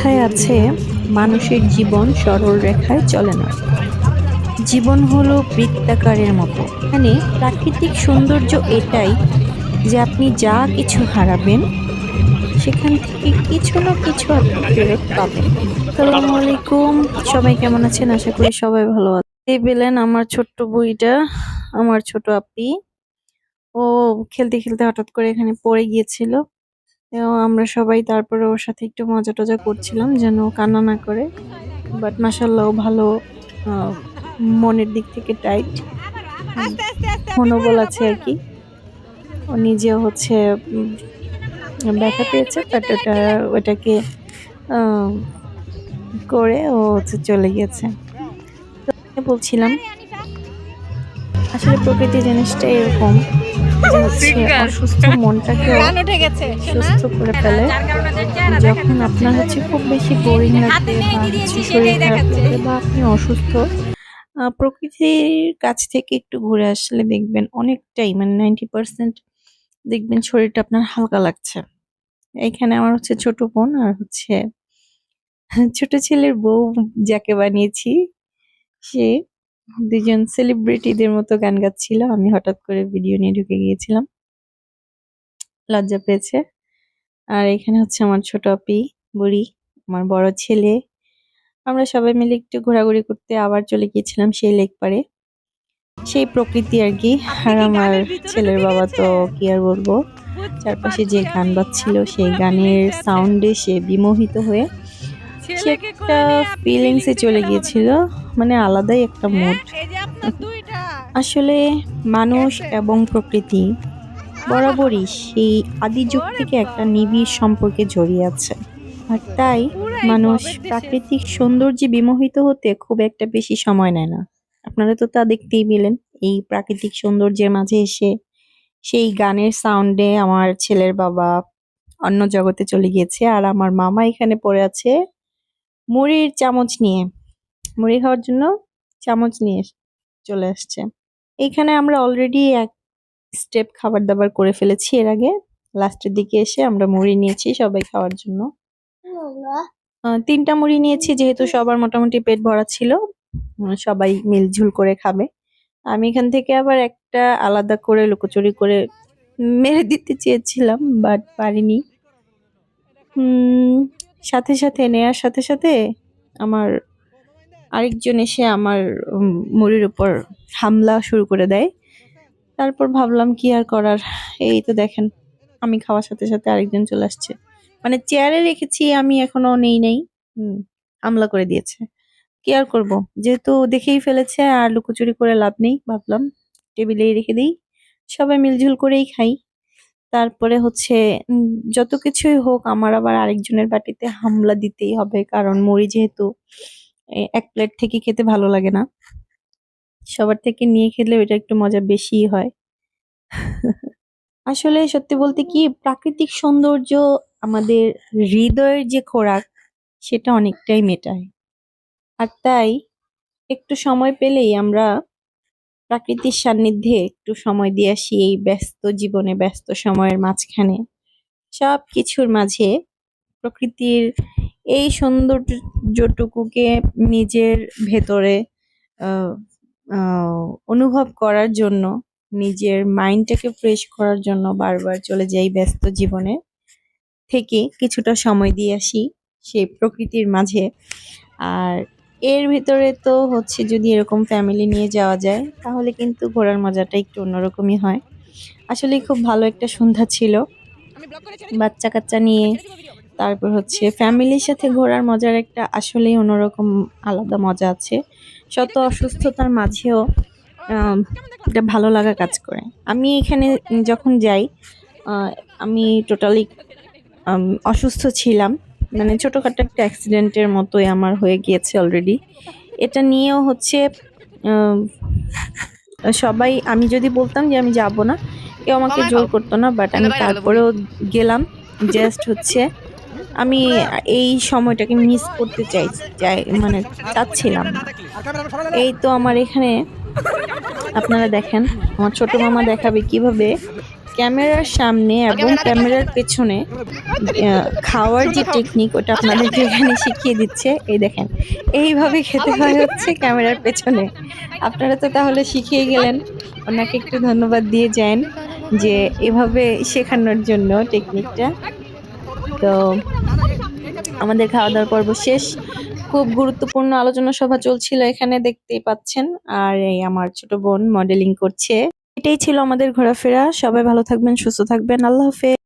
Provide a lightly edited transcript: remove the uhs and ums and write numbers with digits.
কথায় আছে, মানুষের জীবন সরল রেখায় চলে না। জীবন হলো বৃত্তাকারের মতো। মানে প্রাকৃতিক সৌন্দর্য এটাই যে আপনি যা কিছু হারাবেন সেখান থেকে কিছু না কিছু আপনি ফেরত পাবেন। আসসালামু আলাইকুম, সবাই কেমন আছেন? আশা করি সবাই ভালো আছে। এই পেলেন আমার ছোট্ট বইটা, আমার ছোট আপি। ও খেলতে খেলতে হঠাৎ করে এখানে পড়ে গিয়েছিল। আমরা সবাই তারপরে ওর সাথে একটু মজা টজা করছিলাম যেন ও কান্না না করে। বাট মাশাআল্লাহ ও ভালো, আহ, মনের দিক থেকে টাইট, মনোবল আছে আর কি। ও নিজেও হচ্ছে ব্যথা পেয়েছে, বাট ওটাকে আহ, করে ও হচ্ছে চলে গেছে। তো বলছিলাম আসলে প্রকৃতি জিনিসটা এরকম যে হচ্ছে অসুস্থ মনটাকেও সুস্থ করে ফেলে। যখন আপনার হচ্ছে খুব বেশি বোরিং লাগবে বা হচ্ছে শরীর খারাপ লাগবে বা আপনি অসুস্থ, প্রকৃতির কাছ থেকে একটু ঘুরে আসলে দেখবেন অনেকটাই, মানে 90% দেখবেন শরীরটা আপনার হালকা লাগছে। এখানে আমার হচ্ছে ছোট বোন আর হচ্ছে ছোট ছেলের বউ যাকে বানিয়েছি, সে দুজন সেলিব্রিটিদের মতো গান গাচ্ছিল। আমি হঠাৎ করে ভিডিও নিয়ে ঢুকে গিয়েছিলাম, লজ্জা পেয়েছে। আর এখানে হচ্ছে আমার ছোট আপি, বুড়ি, আমার বড় ছেলে। আমরা সবাই মিলে একটু ঘোরাঘুরি করতে আবার চলে গিয়েছিলাম সেই লেক পাড়ে, সেই প্রকৃতি আর কি। আর আমার ছেলের বাবা তো কি আর বলবো, চারপাশে যে গান বাজছিল সেই গানের সাউন্ডে সে বিমোহিত হয়ে সে একটা ফিলিংসে চলে গিয়েছিল, মানে আলাদাই একটা মুড। আসলে মানুষ এবং প্রকৃতি বরাবরই সেই আদি যুগ থেকে একটা নিবিড় সম্পর্কে জড়িয়ে আছে। আর তাই মানুষ প্রাকৃতিক সৌন্দর্যে বিমোহিত হতে খুব একটা বেশি সময় নেয় না। আপনারা তো তা দেখতেই পেলেন, এই প্রাকৃতিক সৌন্দর্যের মাঝে এসে সেই গানের সাউন্ডে আমার ছেলের বাবা অন্য জগতে চলে গিয়েছে, আর আমার মামা এখানে পড়ে আছে মুড়ির চামচ নিয়ে, মুড়ি খাওয়ার জন্য চামচ নিয়ে চলে আসছে। এখানে আমরা অলরেডি এক স্টেপ খাবার দাবার করে ফেলেছি এর আগে। লাস্টের দিকে এসে আমরা মুড়ি নিয়েছি সবাই খাওয়ার জন্য। 3টা মুড়ি নিয়েছি যেহেতু সবার মোটামুটি পেট ভরা ছিল। সবাই মিলঝুল করে খাবে। আমি এখান থেকে আবার একটা আলাদা করে লুকোচুরি করে মেরে দিতে চেয়েছিলাম, বাট পারিনি। সাথে সাথে নেয়ার সাথে সাথে আমার আরেকজন এসে আমার মুড়ির উপর হামলা শুরু করে দেয়। তারপর ভাবলাম কি আর করার, এই তো দেখেন আমি খাওয়ার সাথে সাথে আরেকজন চলে আসছে। মানে চেয়ারে রেখেছি আমি, এখনো নেই নেই, হামলা করে দিয়েছে। কি আর করবো, যেহেতু দেখেই ফেলেছে আর লুকোচুরি করে লাভ নেই, ভাবলাম টেবিলেই রেখে দিই, সবাই মিলঝুল করেই খাই। তারপরে হচ্ছে যত কিছুই হোক আমার আবার আরেকজনের বাটিতে হামলা দিতেই হবে, কারণ মুড়ি যেহেতু এক প্লেট থেকে খেতে ভালো লাগে না, সবার থেকে নিয়ে খেলে ওইটা একটু মজা বেশিই হয়। আসলে সত্যি বলতে কি, প্রাকৃতিক সৌন্দর্য আমাদের হৃদয়ের যে খোরাক সেটা অনেকটাই মেটায়। আর তাই একটু সময় পেলেই আমরা প্রাকৃতিক সান্নিধ্যে একটু সময় দিয়ে আসি এই ব্যস্ত জীবনে, ব্যস্ত সময়ের মাঝখানে। সব কিছুর মাঝে প্রকৃতির এই সৌন্দর্যটুকুকে নিজের ভেতরে আহ আহ অনুভব করার জন্য, নিজের মাইন্ডটাকে ফ্রেশ করার জন্য বারবার চলে যাই ব্যস্ত জীবনে থেকে কিছুটা সময় দিয়ে আসি সেই প্রকৃতির মাঝে। আর এর ভিতরে তো হচ্ছে যদি এরকম ফ্যামিলি নিয়ে যাওয়া যায় তাহলে কিন্তু ঘোরার মজাটা একটু অন্যরকমই হয়। আসলে খুব ভালো একটা সন্ধ্যা ছিল, বাচ্চা কাচ্চা নিয়ে তারপর হচ্ছে ফ্যামিলির সাথে ঘোরার মজার একটা আসলেই অন্যরকম আলাদা মজা আছে। শত অসুস্থতার মাঝেও এটা ভালো লাগা কাজ করে। আমি এখানে যখন যাই, আহ, আমি টোটালি অসুস্থ ছিলাম, মানে ছোটখাটো একটা অ্যাক্সিডেন্টের মতোই আমার হয়ে গিয়েছে অলরেডি। এটা নিয়েও হচ্ছে আহ, সবাই, আমি যদি বলতাম যে আমি যাব না, কেউ আমাকে জোর করতো না, বাট আমি তারপরেও গেলাম। জাস্ট হচ্ছে আমি এই সময়টাকে মিস করতে চাই, মানে চাচ্ছিলাম না। এই তো আমার এখানে আপনারা দেখেন, আমার ছোট মামা দেখাবে কিভাবে ক্যামেরার সামনে এবং ক্যামেরার পেছনে খাওয়ার যে টেকনিক ওটা আপনাদেরকে এখানে শিখিয়ে দিচ্ছে। এই দেখেন, এইভাবে খেতে হয় হচ্ছে ক্যামেরার পেছনে। আপনারা তো তাহলে শিখিয়ে গেলেন, ওনাকে একটু ধন্যবাদ দিয়ে যান যে এভাবে শেখানোর জন্য টেকনিকটা। তো আমাদের খাওয়া দাওয়ার পর্ব শেষ। খুব গুরুত্বপূর্ণ আলোচনা সভা চলছিল এখানে, দেখতেই পাচ্ছেন। আর এই আমার ছোট বোন মডেলিং করছে। এটাই ছিল আমাদের ঘোরাফেরা। সবাই ভালো থাকবেন, সুস্থ থাকবেন। আল্লাহ হাফেজ।